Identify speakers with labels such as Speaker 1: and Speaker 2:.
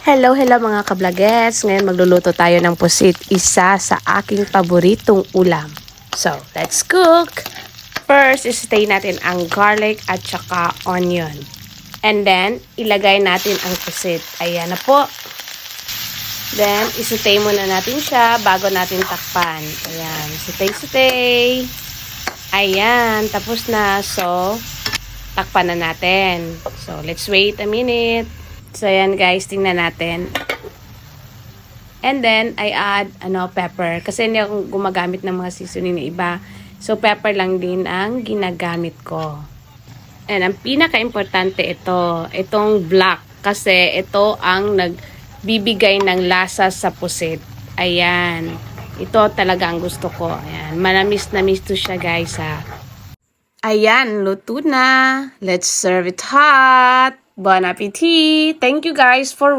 Speaker 1: Hello, hello mga kablagets. Ngayon magluluto tayo ng pusit, isa sa aking paboritong ulam. So, let's cook! First, isitay natin ang garlic at saka onion. And then, ilagay natin ang pusit. Ayan na po. Then, isitay muna natin siya bago natin takpan. Ayan, sitay-sitay. Ayan, tapos na. So, takpan na natin. So, let's wait a minute. So, ayan guys, tingnan natin. And then, I add, pepper. Kasi hindi ako gumagamit ng mga seasoning na iba. So, pepper lang din ang ginagamit ko. And ang pinaka-importante ito, itong black. Kasi ito ang nagbibigay ng lasa sa pusit. Ayan. Ito talaga ang gusto ko. Ayan. Manamis-namis to siya guys ha. Ayan, luto na. Let's serve it hot. Bon appetit! Thank you guys for watching.